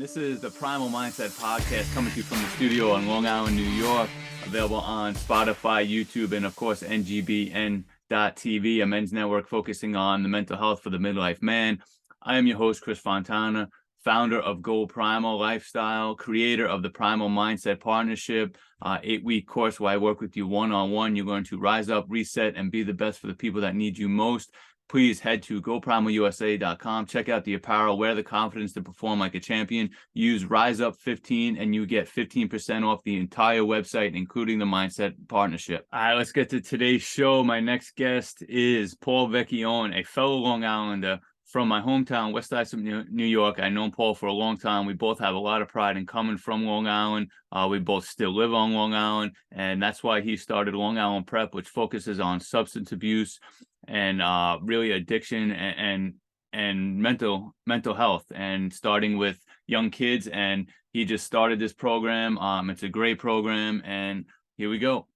This is the Primal Mindset podcast coming to you from the studio in Long Island, New York, available on Spotify, YouTube, and of course, NGBN.TV, a men's network focusing on the mental health for the midlife man. I am your host, Chris Fontana, founder of Primal Lifestyle, creator of the Primal Mindset Partnership, 8-week course where I work with you one-on-one. You're going to rise up, reset, and be the best for the people that need you most. Please head to goprimalusa.com. Check out the apparel, wear the confidence to perform like a champion. Use RiseUp15 and you get 15% off the entire website, including the Mindset Partnership. All right, let's get to today's show. My next guest is Paul Vecchione, a fellow Long Islander from my hometown, West Islip, New York. I've known Paul for a long time. We both have a lot of pride in coming from Long Island. We both still live on Long Island, and that's why he started Long Island Prep, which focuses on substance abuse and really addiction and mental health, and starting with young kids. And he just started this program. It's a great program, and here we go.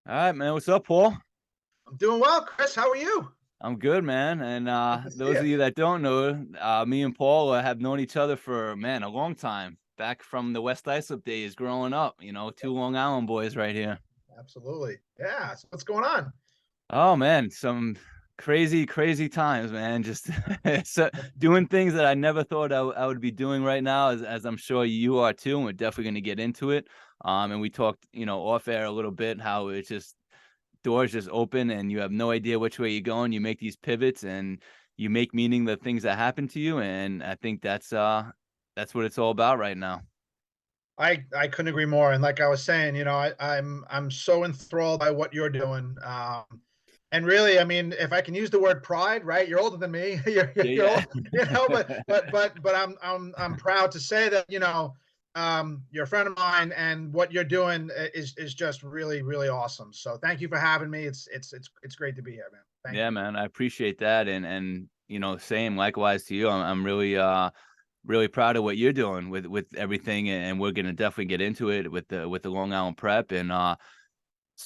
All right, man. What's up, Paul? I'm doing well, Chris. How are you? I'm good, man. And those of you that don't know, me and Paul have known each other for, a long time, back from the West Islip days growing up, two Long Island boys right here. Absolutely. Yeah. So what's going on? Oh, man, some crazy times, man. Just so, doing things that I never thought I would be doing right now, as I'm sure you are too. And we're definitely going to get into it. And we talked, off air a little bit, how it's just doors just open and you have no idea which way you're going. You make these pivots and you make meaning the things that happen to you. And I think that's what it's all about right now. I couldn't agree more. And like I was saying, I'm so enthralled by what you're doing. And really, I mean, if I can use the word pride, right? You're older than me. You're old, but I'm proud to say that, you're a friend of mine, and what you're doing is just really, really awesome. So thank you for having me. It's great to be here, man. Thank you. Man, I appreciate that. And same likewise to you. I'm really proud of what you're doing with everything. And we're going to definitely get into it with the Long Island Prep. And,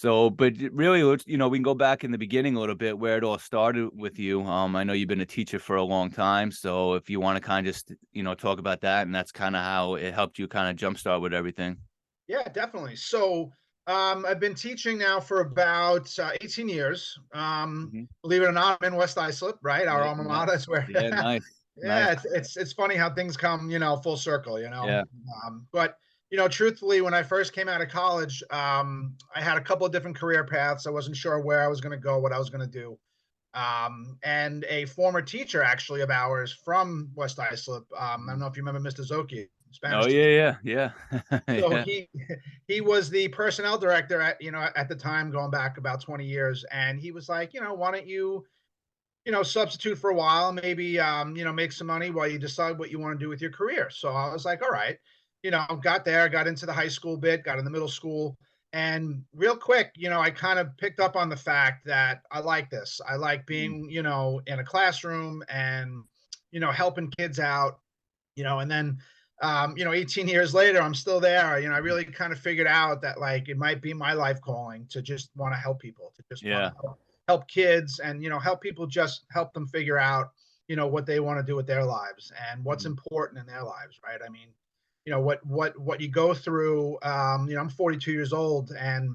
but really, we can go back in the beginning a little bit where it all started with you. I know you've been a teacher for a long time. So if you want to kind of just, talk about that, and that's kind of how it helped you kind of jumpstart with everything. Yeah, definitely. So I've been teaching now for about 18 years. Believe it or not, I'm in West Islip, right? Our alma mater is where. Yeah, nice. Yeah, nice. it's funny how things come, full circle, Yeah. But truthfully, when I first came out of college, I had a couple of different career paths. I wasn't sure where I was going to go, what I was going to do. And a former teacher, actually, of ours from West Islip, I don't know if you remember Mr. Zoki, Spanish teacher. Yeah. So he was the personnel director at the time, going back about 20 years. And he was like, why don't you, substitute for a while, maybe, make some money while you decide what you want to do with your career. So I was like, all right, got into the high school bit, got in the middle school. And real quick, I kind of picked up on the fact that I like this. I like being, in a classroom and, helping kids out, and then, 18 years later, I'm still there. I really kind of figured out that, like, it might be my life calling to just want to help people, to just want to help kids and, help people, just help them figure out, what they want to do with their lives and what's important in their lives. Right. I mean, what you go through. I'm 42 years old, and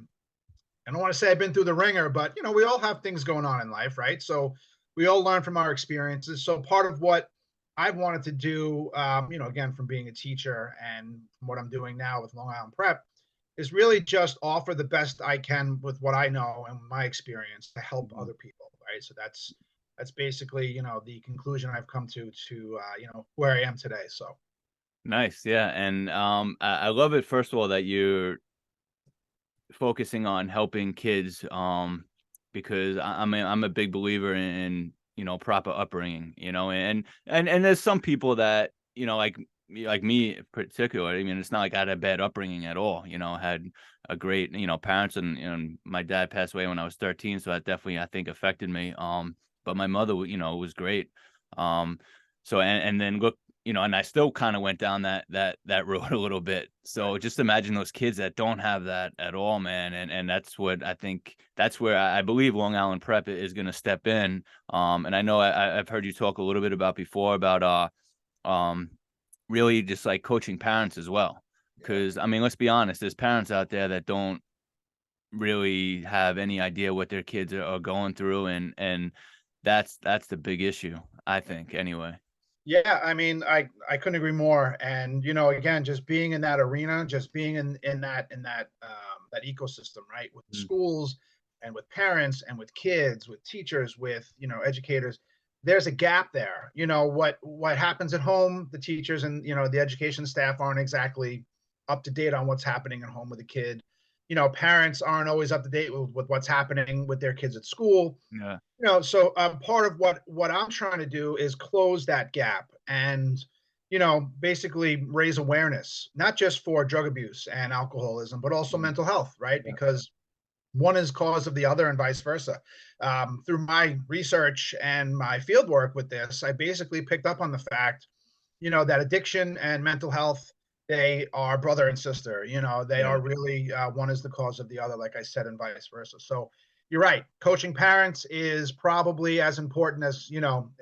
I don't want to say I've been through the ringer, but, we all have things going on in life. Right. So we all learn from our experiences. So part of what I've wanted to do, again, from being a teacher and from what I'm doing now with Long Island Prep, is really just offer the best I can with what I know and my experience to help other people. Right. So that's basically, the conclusion I've come to, where I am today. So. Nice. Yeah. And I love it, first of all, that you're focusing on helping kids, because I'm a big believer in proper upbringing, and there's some people that, like me particularly. I mean, it's not like I had a bad upbringing at all. Had a great, parents, and my dad passed away when I was 13. So that definitely, I think, affected me. But my mother, was great. So, and then look, and I still kind of went down that road a little bit. So just imagine those kids that don't have that at all, man. And that's what I think, that's where I believe Long Island Prep is going to step in. And I know I've heard you talk a little bit about before about, really just like coaching parents as well. Yeah. Because I mean, let's be honest, there's parents out there that don't really have any idea what their kids are going through, and that's the big issue, I think, anyway. Yeah, I mean, I couldn't agree more. And again, just being in that arena, just being in that ecosystem, right, with Mm, schools and with parents and with kids, with teachers, with educators. There's a gap there. What happens at home, the teachers and the education staff aren't exactly up to date on what's happening at home with the kid. Parents aren't always up to date with what's happening with their kids at school. yeah, So part of what I'm trying to do is close that gap and basically raise awareness, not just for drug abuse and alcoholism, but also mm, mental health, right? yeah, Because one is cause of the other and vice versa. Through my research and my field work with this, I basically picked up on the fact that addiction and mental health, they are brother and sister. They yeah, are really, one is the cause of the other, like I said, and vice versa. So you're right, coaching parents is probably as important as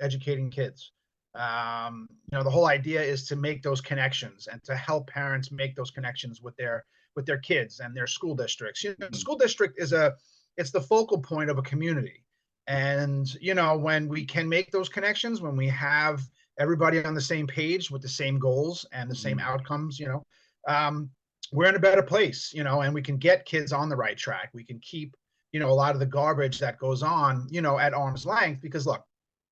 educating kids. The whole idea is to make those connections and to help parents make those connections with their kids and their school districts. mhm, School district it's the focal point of a community. And when we can make those connections, when we have everybody on the same page with the same goals and the same mhm, outcomes, um, we're in a better place, and we can get kids on the right track. We can keep, a lot of the garbage that goes on, at arm's length, because look,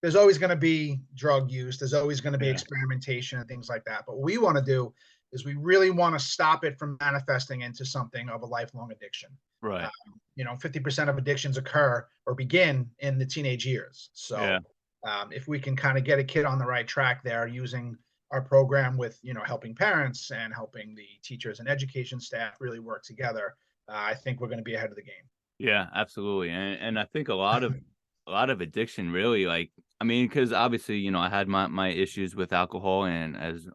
there's always going to be drug use. There's always going to be yeah, experimentation and things like that. But what we want to do is we really want to stop it from manifesting into something of a lifelong addiction. right, 50% of addictions occur or begin in the teenage years. yeah. So if we can kind of get a kid on the right track there using our program with helping parents and helping the teachers and education staff really work together, I think we're going to be ahead of the game. Yeah, absolutely. And I think a lot of addiction really, like, I mean, because obviously, I had my issues with alcohol, and as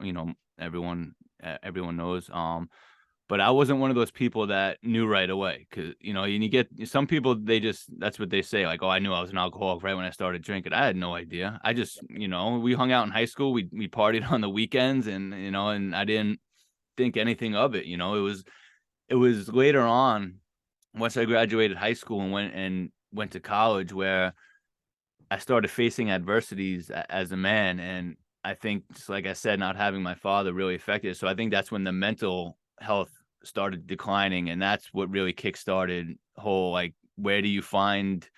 everyone knows, but I wasn't one of those people that knew right away, because and you get some people, they just, that's what they say, like, oh, I knew I was an alcoholic right when I started drinking. I had no idea. I just, we hung out in high school, we partied on the weekends, and I didn't think anything of it. It was later on, once I graduated high school and went to college, where I started facing adversities as a man, and I think, just like I said, not having my father really affected it. So I think that's when the mental health started declining, and that's what really kickstarted whole, like, where do you find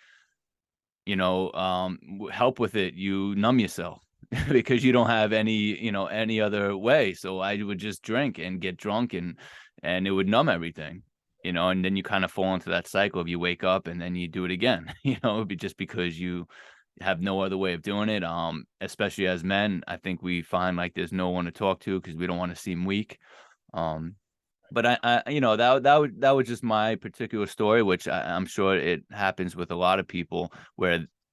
help with it? You numb yourself because you don't have any other way. So I would just drink and get drunk, and it would numb everything. And then you kind of fall into that cycle of, you wake up and then you do it again, just because you have no other way of doing it. Especially as men, I think we find like there's no one to talk to because we don't want to seem weak. Um, but that was just my particular story, which I'm sure it happens with a lot of people.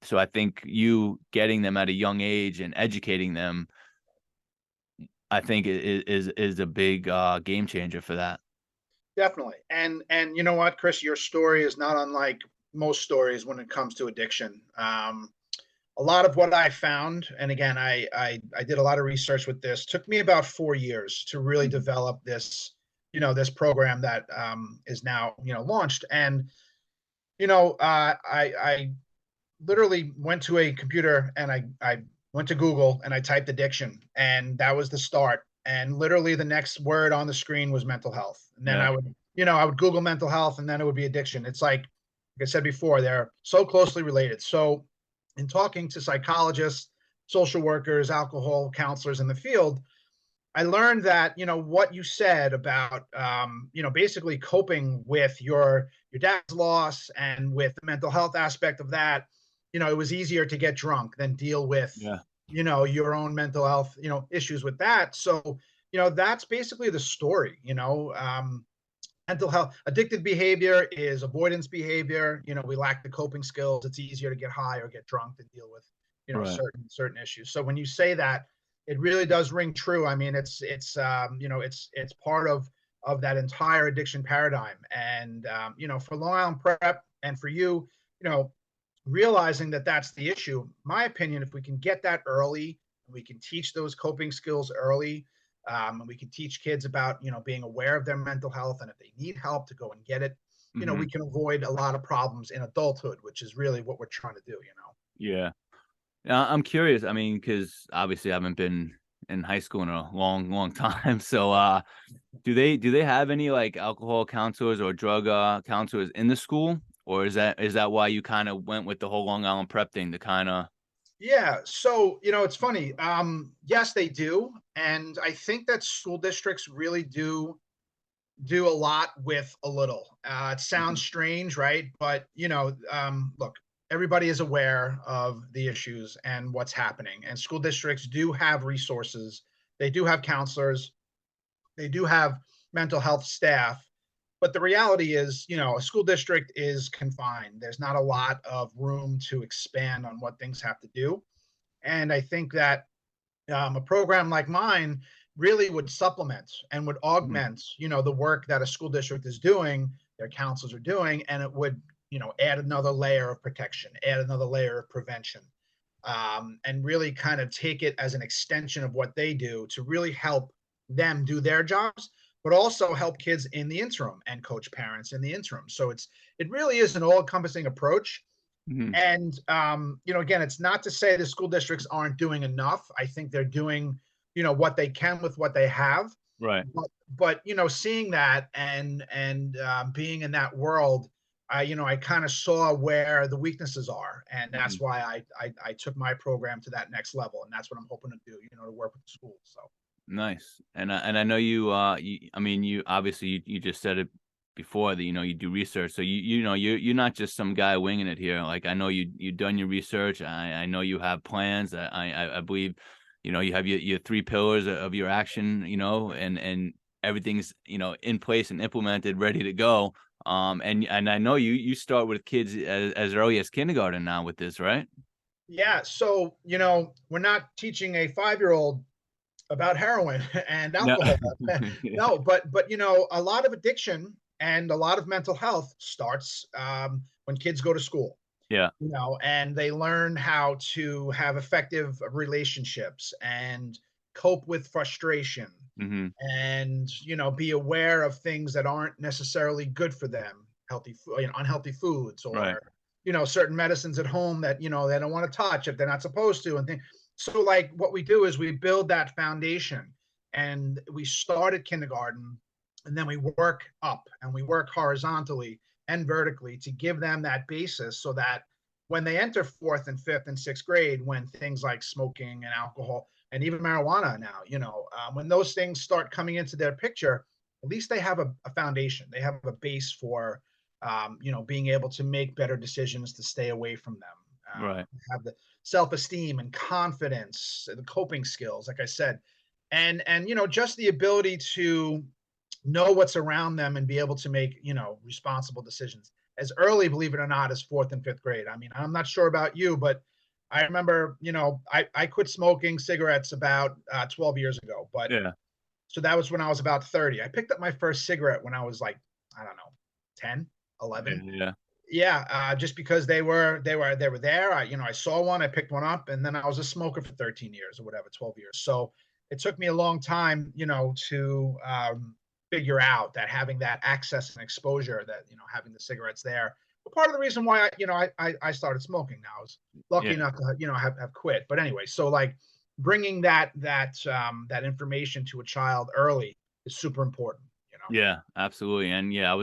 So I think you getting them at a young age and educating them, I think is a big game changer for that. Definitely. And you know what, Chris, your story is not unlike most stories when it comes to addiction. A lot of what I found, and again, I did a lot of research with this. Took me about 4 years to really Mhm. develop this program that is now launched. And I literally went to a computer and I went to Google and I typed addiction, and that was the start. And literally the next word on the screen was mental health. And then Yeah, I would Google mental health, and then it would be addiction. It's like I said before, they're so closely related. So in talking to psychologists, social workers, alcohol counselors in the field, I learned that what you said about basically coping with your dad's loss and with the mental health aspect of that. It was easier to get drunk than deal with yeah, your own mental health issues with that. So that's basically the story. Mental health addictive behavior is avoidance behavior. We lack the coping skills. It's easier to get high or get drunk to deal with right. certain issues. So when you say that, it really does ring true. I mean, it's part of that entire addiction paradigm. And for Long Island Prep and for realizing that that's the issue, my opinion, if we can get that early, we can teach those coping skills early, And we can teach kids about, being aware of their mental health, and if they need help, to go and get it. Hmm. We can avoid a lot of problems in adulthood, which is really what we're trying to do. Yeah. I'm curious. I mean, because obviously I haven't been in high school in a long, long time. So, do they have any like alcohol counselors or drug counselors in the school, or is that why you kind of went with the whole Long Island prep thing to kind of? Yeah. So, it's funny. Yes, they do. And I think that school districts really do a lot with a little. It sounds Mhm. strange, right? But, look, everybody is aware of the issues and what's happening. And school districts do have resources. They do have counselors. They do have mental health staff. But the reality is, a school district is confined. There's not a lot of room to expand on what things have to do. And I think that a program like mine really would supplement and would Mhm. augment, the work that a school district is doing, their councils are doing, and it would, add another layer of protection, add another layer of prevention, and really kind of take it as an extension of what they do to really help them do their jobs, but also help kids in the interim and coach parents in the interim. So it really is an all-encompassing approach. Mhm. And again, it's not to say the school districts aren't doing enough. I think they're doing, what they can with what they have. Right. But seeing that and being in that world, I kind of saw where the weaknesses are, and that's Mhm. why I took my program to that next level, and that's what I'm hoping to do. To work with the schools. So Nice. And I know I mean, you obviously you just said it before that, you do research. So you're not just some guy winging it here. Like I know you've done your research. I know you have plans. I believe, you have your three pillars of your action, and everything's, in place and implemented, ready to go. And I know you start with kids as early as kindergarten now with this, right? yeah, so we're not teaching a 5-year-old about heroin and No. alcohol. Yeah. No, but a lot of addiction and a lot of mental health starts when kids go to school. Yeah. And they learn how to have effective relationships and cope with frustration Hmm. and be aware of things that aren't necessarily good for them, unhealthy foods, Right. or certain medicines at home that they don't want to touch if they're not supposed to, and things. So like what we do is we build that foundation, and we start at kindergarten, and then we work up and we work horizontally and vertically to give them that basis, so that when they enter fourth and fifth and sixth grade, when things like smoking and alcohol and even marijuana now, when those things start coming into their picture, at least they have a foundation. They have a base for, being able to make better decisions to stay away from them. Right. Have the self-esteem and confidence, the coping skills, like I said, and just the ability to know what's around them and be able to make responsible decisions as early, believe it or not, as fourth and fifth grade. I mean, I'm not sure about you, but I remember, I quit smoking cigarettes about 12 years ago, but Yeah. so that was when I was about 30. I picked up my first cigarette when I was like, I don't know, 10, Yeah. 11. Yeah. Yeah, just because they were there. I saw one, I picked one up, and then I was a smoker for 13 years or whatever, 12 years. So it took me a long time, to figure out that having that access and exposure, that having the cigarettes there. But part of the reason why I started smoking now, I was lucky Yeah. enough to have quit. But anyway, so like bringing that information to a child early is super important. Yeah, absolutely. And yeah,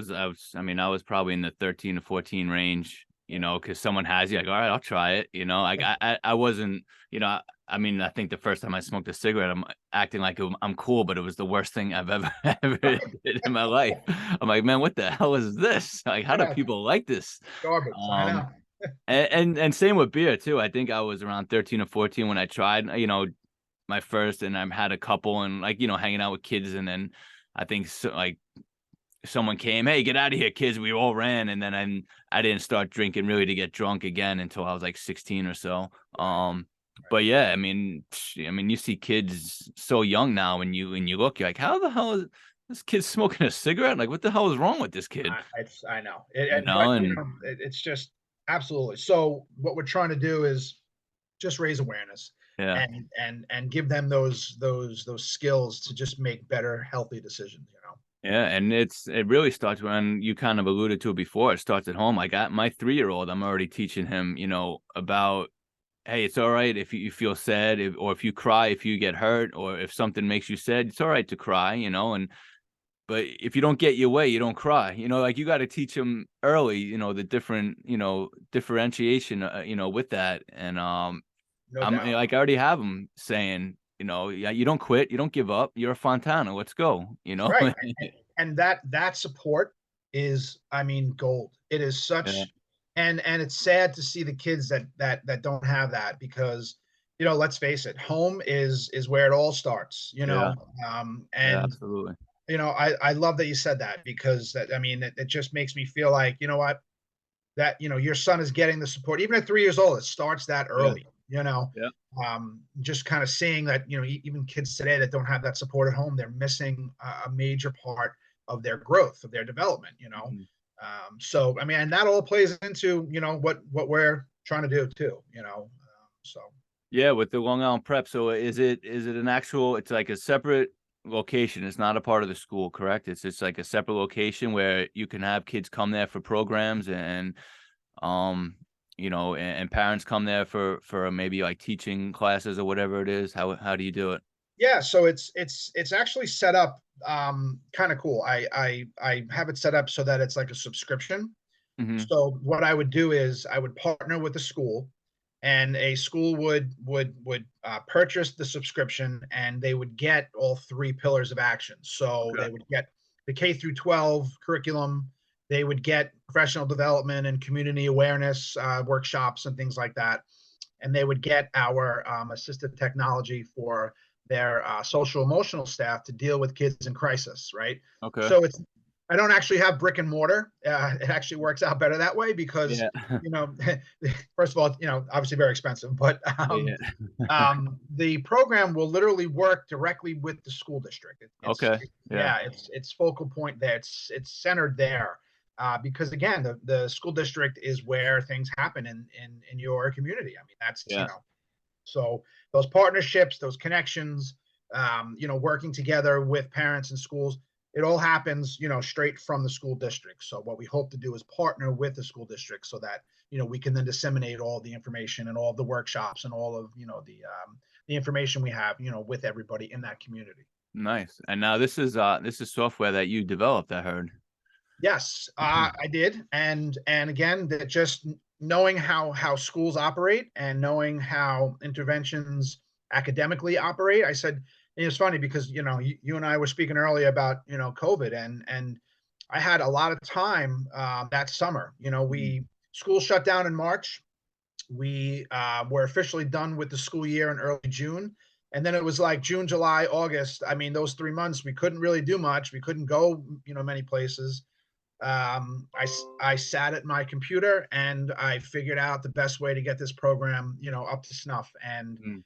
I mean, I was probably in the 13 to 14 range, because someone has you like, all right, I'll try it. Like I wasn't, I mean, I think the first time I smoked a cigarette, I'm acting like I'm cool, but it was the worst thing I've ever, ever Right. did in my life. I'm like, man, what the hell is this? Like, how do Yeah, people like this? garbage. I Um, know. and same with beer too. I think I was around 13 or 14 when I tried, my first, and I've had a couple, and like, hanging out with kids, and then I think so, like someone came, hey, get out of here, kids. We all ran, and then I didn't start drinking really to get drunk again until I was like 16 or so. Right. But yeah, I mean, you see kids so young now, and you look, you're like, how the hell is this kid smoking a cigarette? Like, what the hell is wrong with this kid? I know. But And it's just absolutely. So what we're trying to do is just raise awareness. Yeah. and give them those skills to just make better, healthy decisions, you know. Yeah, and it really starts when you kind of alluded to it before. It starts at home. I got my 3-year-old. I'm already teaching him, about, hey, it's all right if you feel sad, or if you cry, if you get hurt, or if something makes you sad, it's all right to cry, and but if you don't get your way, you don't cry. Like you got to teach them early, the different, differentiation, with that. And No doubt. like I already have them saying, yeah, you don't quit, you don't give up. You're a Fontana. Let's go. Right. And that support is, I mean, gold. It is Yeah. such, and it's sad to see the kids that don't have that, because, you know, let's face it, home is where it all starts, you Yeah. know. Yeah. And Absolutely. you know, I love that you said that, because that, I mean, it just makes me feel like, you know what, that, you know, your son is getting the support even at 3 years old. It starts that Yeah. early, you know. Yeah. Just kind of seeing that, you know, even kids today that don't have that support at home, they're missing a major part of their growth, of their development, you know. Mhm. So I mean, and that all plays into, you know, what we're trying to do too, you know. So Yeah, with the Long Island Prep. So is it an actual? It's like a separate location. It's not a part of the school, correct? It's just like a separate location where you can have kids come there for programs, and um, and parents come there for maybe like teaching classes or whatever it is. How do you do it? yeah, so it's actually set up kind of cool. I have it set up so that it's like a subscription. Hmm. So what I would do is I would partner with a school, and a school would purchase the subscription, and they would get all three pillars of action. So Okay. they would get the K through 12 curriculum, they would get professional development and community awareness workshops and things like that, and they would get our assistive technology for their social emotional staff to deal with kids in crisis, right? Okay. So it's, I don't actually have brick and mortar. It actually works out better that way, because, Yeah. you know, first of all, you know, obviously very expensive, but Yeah. the program will literally work directly with the school district. Okay. Yeah. Yeah, it's focal point there. It's centered there, because again, the school district is where things happen in your community. I mean, that's, you Yeah. know, so those partnerships, those connections, you know, working together with parents and schools, it all happens, you know, straight from the school district. So what we hope to do is partner with the school district so that, you know, we can then disseminate all the information and all of the workshops and all of, you know, the information we have, you know, with everybody in that community. Nice. And now this is software that you developed, I heard. Yes, I did, and again, that just knowing how schools operate and knowing how interventions academically operate. I said, and it's funny because, you know, you and I were speaking earlier about, you know, COVID, and I had a lot of time that summer. You know, Mhm. we school shut down in March. We were officially done with the school year in early June. And then it was like June, July, August. I mean, those 3 months, we couldn't really do much. We couldn't go, you know, many places. I sat at my computer and I figured out the best way to get this program, you know, up to snuff. And Mm.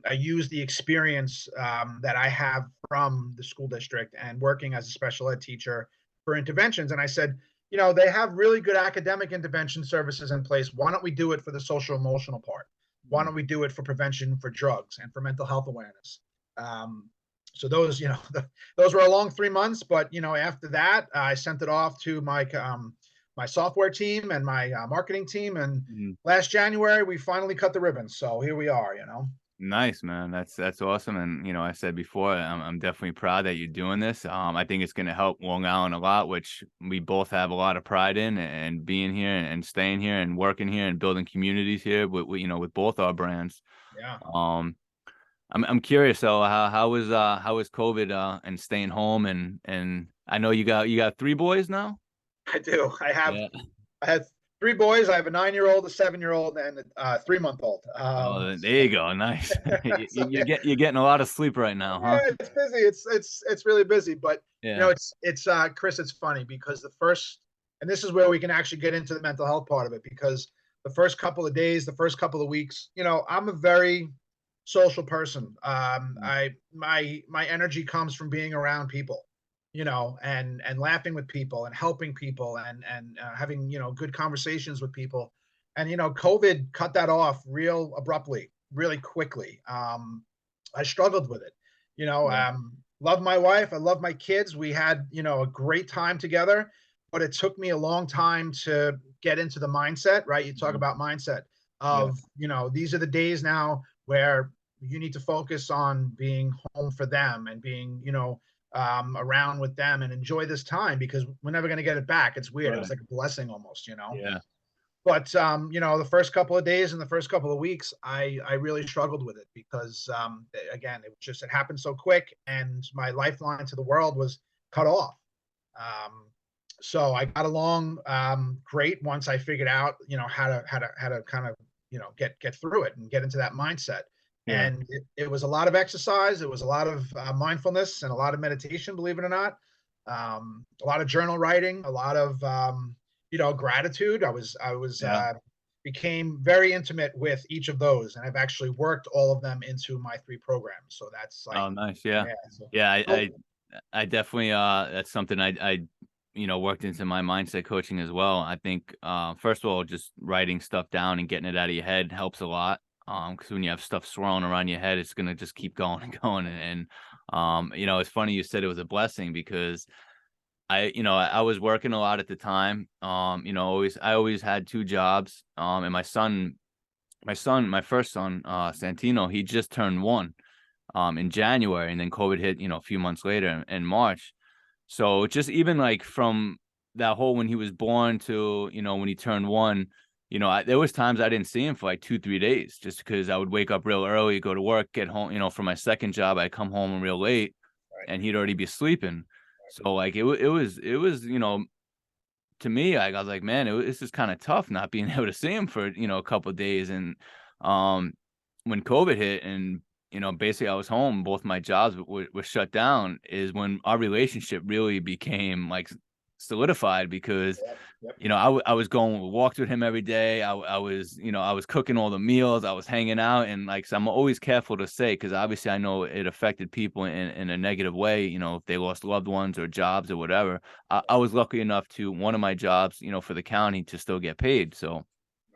I used the experience that I have from the school district and working as a special ed teacher for interventions. And I said, you know, they have really good academic intervention services in place. Why don't we do it for the social emotional part? Why Mm. don't we do it for prevention for drugs and for mental health awareness? Um, so those, you know, those were a long 3 months, but, you know, after that, I sent it off to my software team and my marketing team, and Mhm. last January we finally cut the ribbon. So here we are, you know. Nice, man. That's awesome. And I said before, I'm definitely proud that you're doing this. I think it's going to help Long Island a lot, which we both have a lot of pride in, and being here and staying here and working here and building communities here with both our brands. Yeah, Um, I'm curious though, how is COVID and staying home, and I know you got 3 boys now. I do. Yeah. I had three boys. I have a 9-year-old, a 7-year-old, and a 3 month old. Oh, there you go. Nice. So yeah, You're getting a lot of sleep right now, huh? yeah, it's busy. It's really busy, but you know, Yeah. it's Chris. It's funny because the first, and this is where we can actually get into the mental health part of it, because the first couple of days, the first couple of weeks, you know, I'm a very social person. Mm. My energy comes from being around people, you know, and laughing with people and helping people and having, you know, good conversations with people. And you know, COVID cut that off real abruptly. really quickly. I struggled with it, Yeah. love my wife. I love my kids. We had, a great time together, but it took me a long time to get into the mindset, right? You talk Mhm. about mindset Yeah. of, these are the days now where you need to focus on being home for them and being, around with them and enjoy this time because we're never going to get it back. It's weird. It was Right. like a blessing almost. Yeah. But the first couple of days and the first couple of weeks, I really struggled with it because again, it happened so quick, and my lifeline to the world was cut off. Um, so I got along great once I figured out how to kind of get through it and get into that mindset. Yeah. And it was a lot of exercise. It was a lot of mindfulness and a lot of meditation, believe it or not. A lot of journal writing, a lot of gratitude. I became very intimate with each of those, and I've actually worked all of them into my 3 programs. So that's like, Oh, nice. Yeah. yeah. So, Yeah. so I definitely, that's something I worked into my mindset coaching as well. I think, first of all, just writing stuff down and getting it out of your head helps a lot. Because when you have stuff swirling around your head, it's going to just keep going and going. It's funny you said it was a blessing because I was working a lot at the time. I always had 2 jobs. And my first son, Santino, he just turned 1 in January, and then COVID hit, a few months later in March. So just even like from that whole when he was born to, when he turned 1, there was times I didn't see him for like 2, 3 days just because I would wake up real early, go to work, get home, for my second job, I'd come home real late right, and he'd already be sleeping. So like it was, to me, like, I was like, man, this is kind of tough not being able to see him for, a couple of days. And um, when COVID hit and, basically I was home, both my jobs were shut down, is when our relationship really became like solidified because yep, yep, I was going walks with him every day. I was cooking all the meals. I was hanging out, and like, so I'm always careful to say because obviously I know it affected people in a negative way. If they lost loved ones or jobs or whatever. I was lucky enough to one of my jobs, for the county to still get paid. So,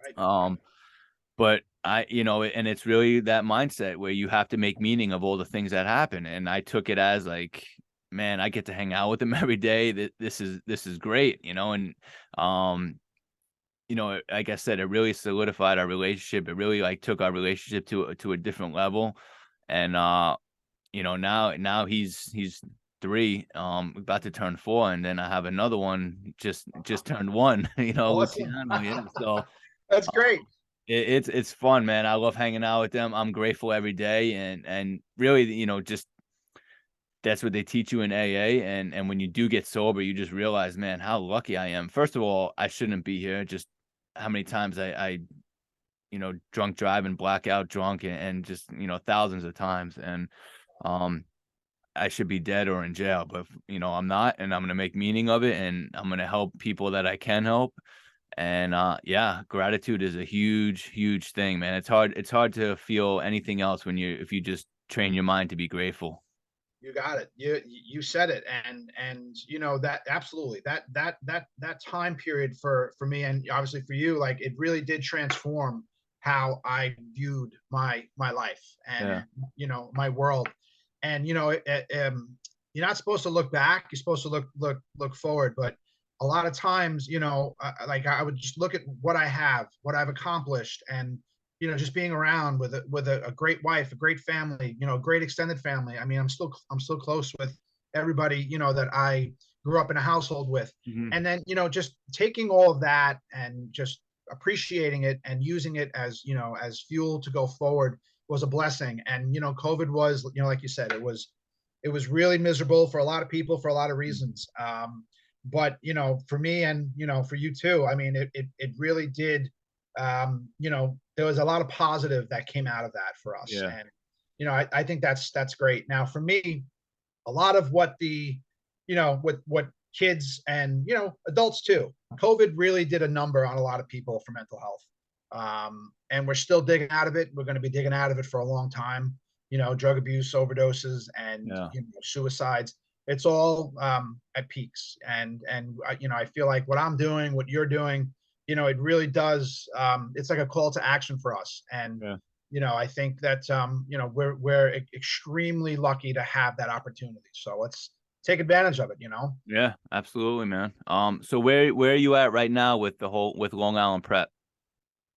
right, um, but and it's really that mindset where you have to make meaning of all the things that happen. And I took it as like, man, I get to hang out with him every day. This is great, and um, like I said, it really solidified our relationship. It really like took our relationship to a different level. And now he's 3, about to turn 4, and then I have another one just turned 1, awesome. Luciano. Yeah. So That's great. it's fun, man. I love hanging out with them. I'm grateful every day, and really, just that's what they teach you in AA. And when you do get sober, you just realize, man, how lucky I am. First of all, I shouldn't be here. Just how many times I drunk drive and blackout drunk and just thousands of times. And um I should be dead or in jail, but I'm not, and I'm gonna make meaning of it, and I'm gonna help people that I can help. And yeah, gratitude is a huge, huge thing, man. It's hard to feel anything else if you just train your mind to be grateful. You got it. You said it, and that absolutely that time period for me and obviously for you, like it really did transform how I viewed my life and Yeah. my world. And you're not supposed to look back. You're supposed to look forward. But a lot of times, like I would just look at what I have, what I've accomplished, and just being around with a great wife, a great family, a great extended family. I mean, I'm still close with everybody, that I grew up in a household with. Hmm. And then, just taking all of that and just appreciating it and using it as fuel to go forward was a blessing. And, COVID was, like you said, it was really miserable for a lot of people for a lot of reasons. But, for me and, for you too, I mean, it really did there was a lot of positive that came out of that for us. Yeah. And, I think that's great. Now, for me, a lot of what what kids and, adults too, COVID really did a number on a lot of people for mental health. And we're still digging out of it. We're going to be digging out of it for a long time. Drug abuse, overdoses, and, Yeah. suicides. It's all at peaks. And I feel like what I'm doing, what you're doing, it really does. It's like a call to action for us. And, Yeah. I think that we're extremely lucky to have that opportunity. So let's take advantage of it. Yeah, absolutely, man. So where are you at right now with with Long Island Prep?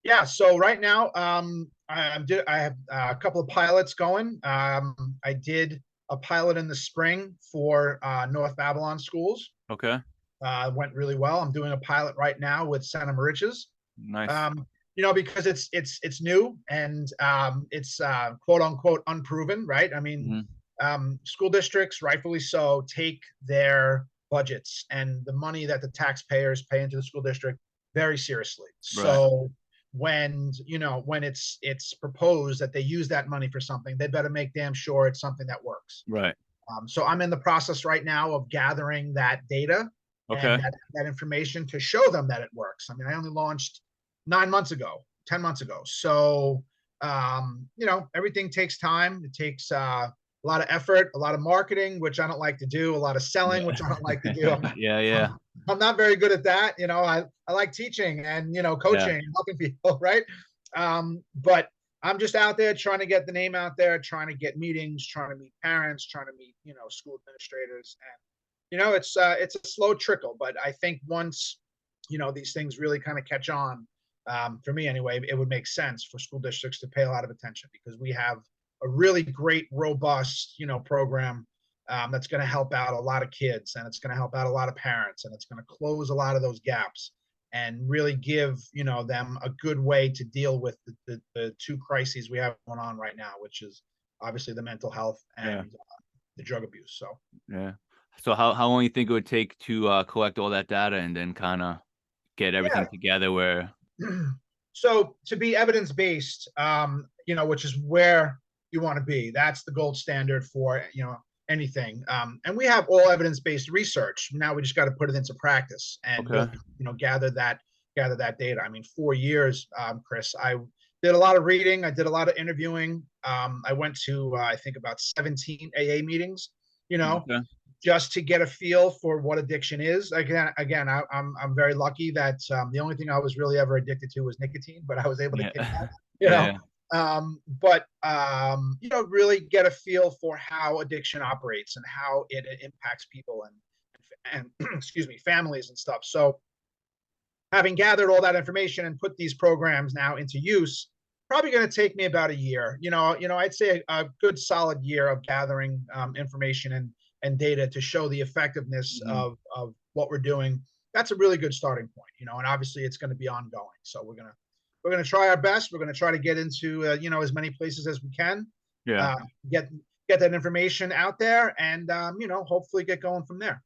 Yeah. So right now, I have a couple of pilots going. I did a pilot in the spring for North Babylon schools. Okay, Went really well. I'm doing a pilot right now with Santa Mariches. nice. Because it's new and it's quote unquote unproven, right? I mean, Hmm. school districts, rightfully so, take their budgets and the money that the taxpayers pay into the school district very seriously. Right, So when it's proposed that they use that money for something, they better make damn sure it's something that works. right. So I'm in the process right now of gathering that data and Okay. that information to show them that it works. I mean, I only launched 9 months ago, 10 months ago. So, everything takes time. It takes a lot of effort, a lot of marketing, which I don't like to do, a lot of selling, which I don't like to do. I'm not, Yeah, yeah, I'm, I'm not very good at that. I like teaching and, yeah, coaching and helping people, right? But I'm just out there trying to get the name out there, trying to get meetings, trying to meet parents, trying to meet, school administrators. And, it's a slow trickle, but I think once, these things really kind of catch on, for me anyway, it would make sense for school districts to pay a lot of attention because we have a really great, robust, program that's going to help out a lot of kids and it's going to help out a lot of parents and it's going to close a lot of those gaps and really give them a good way to deal with the two crises we have going on right now, which is obviously the mental health yeah, and the drug abuse. So yeah. So how long you think it would take to collect all that data and then kind of get everything together where? yeah. So to be evidence based, which is where you want to be, that's the gold standard for anything. And we have all evidence based research. Now we just got to put it into practice and Okay. really gather that data. I mean, 4 years, Chris, I did a lot of reading, I did a lot of interviewing. I went to I think about 17 AA meetings. You know, Okay. just to get a feel for what addiction is. Again, I'm very lucky that the only thing I was really ever addicted to was nicotine, but I was able to Yeah. kick that, Yeah. but really get a feel for how addiction operates and how it impacts people and excuse me, families and stuff. So having gathered all that information and put these programs now into use, probably going to take me about a year. I'd say a good solid year of gathering information and data to show the effectiveness Mhm. of what we're doing. That's a really good starting point. And obviously it's going to be ongoing. So we're gonna try our best. We're gonna try to get into as many places as we can, Yeah. uh, get get that information out there, and hopefully get going from there.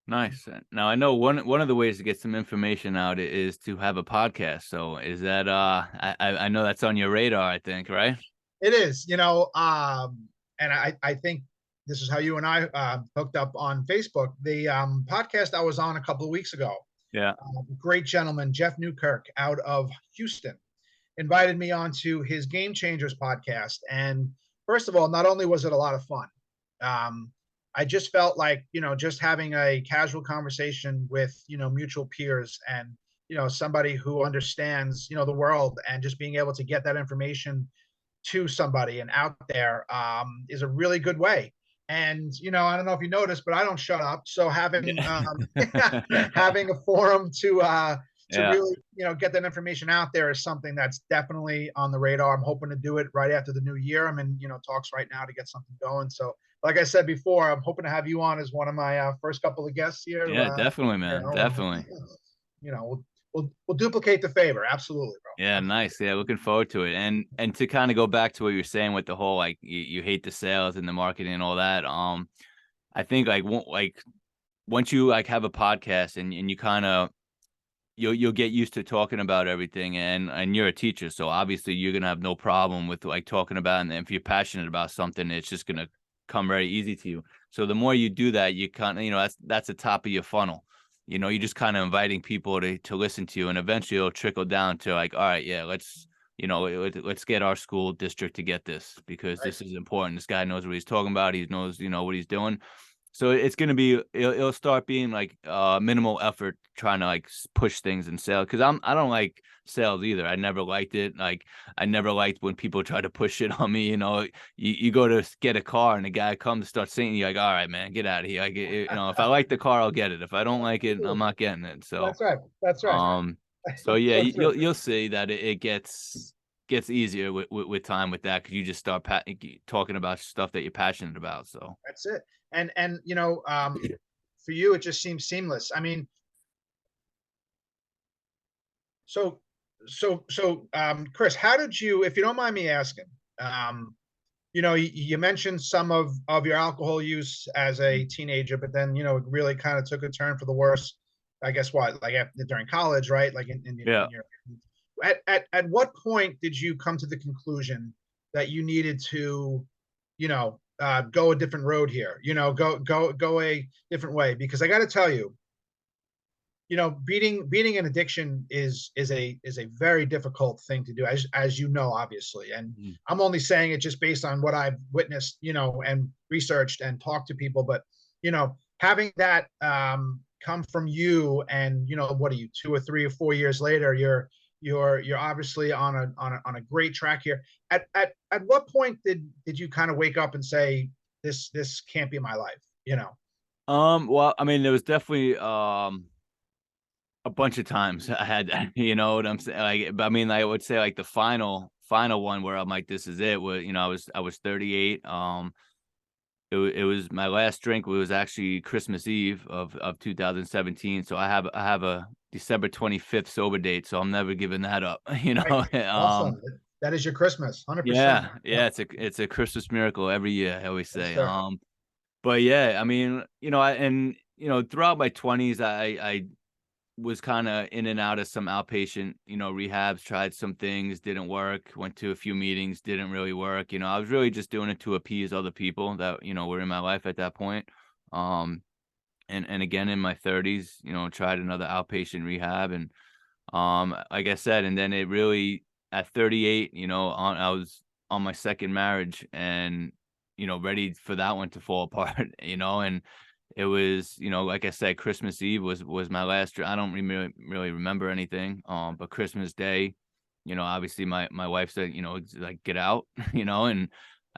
Nice. Now I know one of the ways to get some information out is to have a podcast. So is that I know that's on your radar, I think, right? It is, and I think this is how you and I hooked up on Facebook. The podcast I was on a couple of weeks ago, Yeah. great gentleman, Jeff Newkirk out of Houston, invited me onto his Game Changers podcast. And first of all, not only was it a lot of fun, um, I just felt like, just having a casual conversation with, mutual peers and, somebody who understands, the world and just being able to get that information to somebody and out there is a really good way. And I don't know if you noticed, but I don't shut up. So having Yeah. having a forum to Yeah. really get that information out there is something that's definitely on the radar. I'm hoping to do it right after the new year. I'm in talks right now to get something going. So like I said before, I'm hoping to have you on as one of my first couple of guests here. Yeah, definitely, man. And Definitely. we'll duplicate the favor. Absolutely, Yeah, bro. nice. Yeah, looking forward to it. And to kind of go back to what you're saying with the whole like you hate the sales and the marketing and all that. I think like once you like have a podcast and you kind of you'll get used to talking about everything and you're a teacher, so obviously you're gonna have no problem with like talking about it. And if you're passionate about something, it's just gonna come very easy to you. So the more you do that, you kind of that's the top of your funnel. You're just kind of inviting people to listen to you, and eventually it'll trickle down to like, all right, yeah, let's get our school district to get this because Right. this is important. This guy knows what he's talking about. He knows what he's doing. So it's gonna be it'll start being like minimal effort trying to like push things in sales, because I don't like sales either. I never liked it. Like I never liked when people try to push it on me. You go to get a car and the guy comes starts saying, you're like, all right, man, get out of here. Like if I like the car, I'll get it. If I don't like it, I'm not getting it. So That's right. That's right. um so It's yeah, so true. you'll see that it gets easier with time with that, because you just start talking about stuff that you're passionate about. So That's it. And for you, it just seems seamless. I mean, so Chris, how did you, if you don't mind me asking, you mentioned some of your alcohol use as a teenager, but then it really kind of took a turn for the worse. I guess what, like during college, right? Like yeah. in your at what point did you come to the conclusion that you needed to, go a different road here? Go a different way, because I got to tell you, beating an addiction is a very difficult thing to do, as obviously. And Mhm. I'm only saying it just based on what I've witnessed, and researched and talked to people. But having that come from you, and what are you, 2 or 3 or 4 years later, you're obviously on a great track here. At what point did you kind of wake up and say, this can't be my life? Well, I mean, there was definitely a bunch of times I had that, you know what I'm saying? Like, but I mean, I would say like the final one where I'm like, this is it. Was I was 38. It was my last drink was actually Christmas Eve of 2017. So I have a December 25th sober date, so I'm never giving that up. Right. Um, Awesome. That is your Christmas, 100%. Yeah. yeah, it's a Christmas miracle every year, I always Yes, say. sir. But yeah, I mean, throughout my 20s, I was kind of in and out of some outpatient, rehabs, tried some things, didn't work, went to a few meetings, didn't really work. I was really just doing it to appease other people that, were in my life at that point. Um, and again, in my 30s, tried another outpatient rehab. And like I said, and then it really, at 38, I was on my second marriage, and, ready for that one to fall apart, and it was, like I said, Christmas Eve was my last. I don't really remember anything. But Christmas Day, obviously my wife said, it's like, get out, and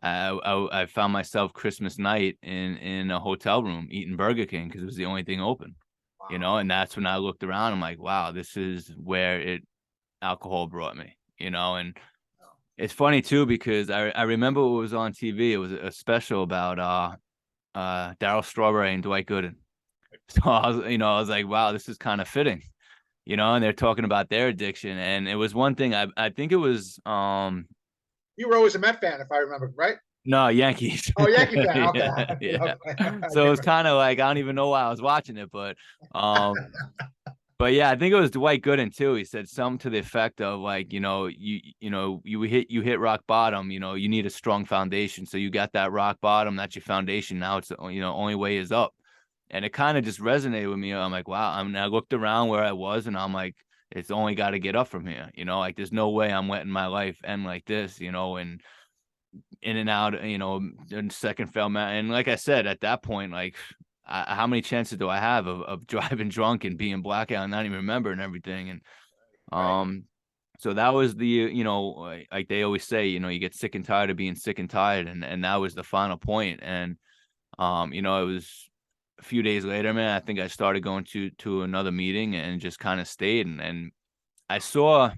I found myself Christmas night in a hotel room eating Burger King because it was the only thing open, Wow. and that's when I looked around. I'm like, wow, this is where alcohol brought me, and it's funny too because I remember what was on TV. It was a special about Daryl Strawberry and Dwight Gooden. So I was like, wow, this is kind of fitting, and they're talking about their addiction. And it was one thing, I think it was, You were always a Met fan, if I remember, right? no, Yankees. Oh, Yankee fan. Okay. Yeah, yeah. Okay. So it was kind of like, I don't even know why I was watching it, but yeah, I think it was Dwight Gooden too. He said something to the effect of like, you hit rock bottom, you need a strong foundation. So you got that rock bottom, that's your foundation. Now it's, only way is up. And it kind of just resonated with me. I'm like, wow. I looked around where I was, and I'm like, it's only got to get up from here. Like there's no way I'm letting my life end like this, and in and out, in second fail. And like I said, at that point, like, how many chances do I have of driving drunk and being blackout and not even remembering everything? And Right. so that was the, like they always say, you get sick and tired of being sick and tired, and that was the final point. And it was a few days later, man. I think I started going to another meeting and just kind of stayed, and I saw.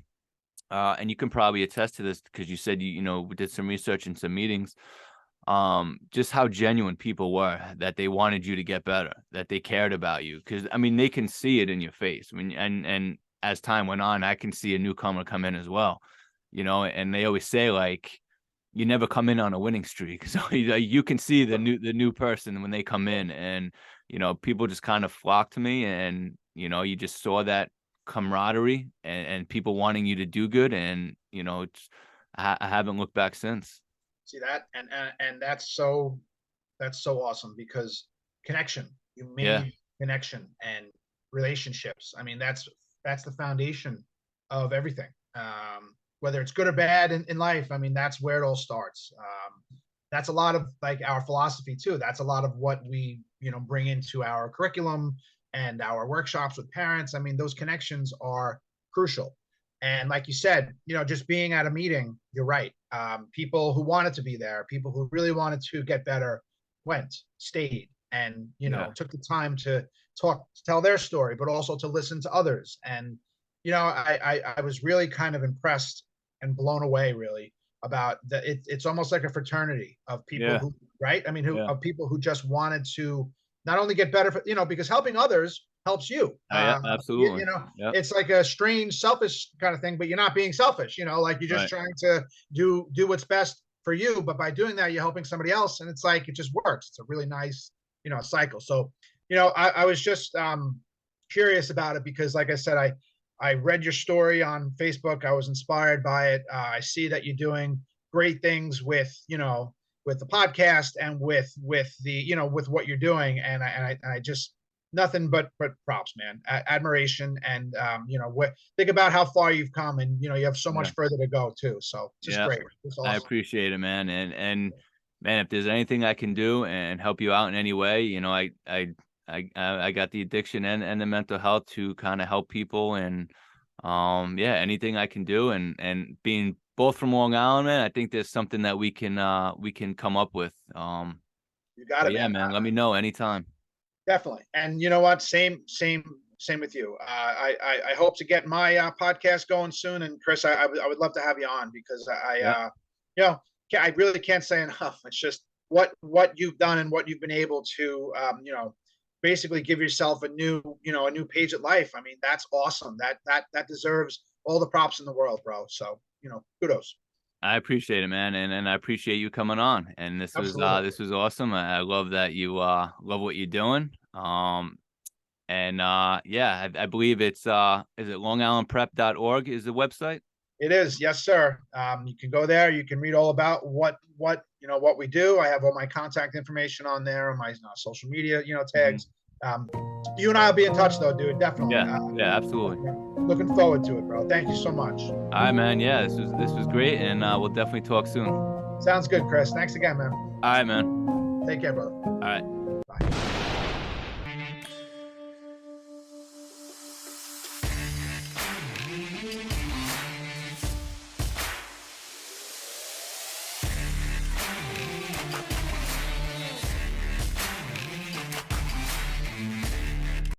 And you can probably attest to this because you said you did some research and some meetings, just how genuine people were, that they wanted you to get better, that they cared about you. Because I mean, they can see it in your face. I mean, and as time went on, I can see a newcomer come in as well, and they always say, like, you never come in on a winning streak. So you can see the new person when they come in, and people just kind of flock to me, and you just saw that camaraderie, and people wanting you to do good. And I haven't looked back since. See that, and that's so awesome, because connection. You Yeah. made connection and relationships. I mean, that's the foundation of everything. Whether it's good or bad in life, I mean, that's where it all starts. that's a lot of like our philosophy too. That's a lot of what we, bring into our curriculum and our workshops with parents. I mean, those connections are crucial. And like you said, just being at a meeting, you're right. People who wanted to be there, people who really wanted to get better, went, stayed, and Yeah. took the time to tell their story, but also to listen to others. And I was really kind of impressed and blown away, really, about that. It's almost like a fraternity of people Yeah. who, right? I mean, who Yeah. of people who just wanted to not only get better, for, because helping others helps you. Yeah. Absolutely. Yeah. It's like a strange, selfish kind of thing, but you're not being selfish. Like you're just Right. trying to do what's best for you, but by doing that, you're helping somebody else, and it's like it just works. It's a really nice, cycle. So, I was just curious about it because, like I said, I read your story on Facebook. I was inspired by it. I see that you're doing great things with with the podcast and with the with what you're doing, and I just nothing but props, man. Admiration, and think about how far you've come, and you have so Yeah. much further to go too. So just Yeah. great. It's I awesome. appreciate it, man. And man, if there's anything I can do and help you out in any way, I got the addiction and the mental health to kind of help people. And yeah, anything I can do, and being both from Long Island, man, I think there's something that we can come up with. You got But it, yeah, man. man, let me know anytime. Definitely. And you know what? Same with you. I hope to get my podcast going soon. And Chris, I would love to have you on because Yeah. you know, I really can't say enough. It's just what you've done and what you've been able to, basically give yourself a new page at life. I mean, that's awesome. That deserves all the props in the world, bro. So, kudos. I appreciate it, man, and I appreciate you coming on. And Absolutely. this was awesome. I love that you love what you're doing. And yeah, I believe it's is it longislandprep.org is the website? It is, yes, sir. You can go there. You can read all about what we do. I have all my contact information on there, on my social media, Mhm. tags. Um, you and I will be in touch, though, dude. Definitely. Yeah, yeah, absolutely. Looking forward to it, bro. Thank you so much. All right, man. Yeah, this was great, and we'll definitely talk soon. Sounds good, Chris. Thanks again, man. All right, man. Take care, brother. All right.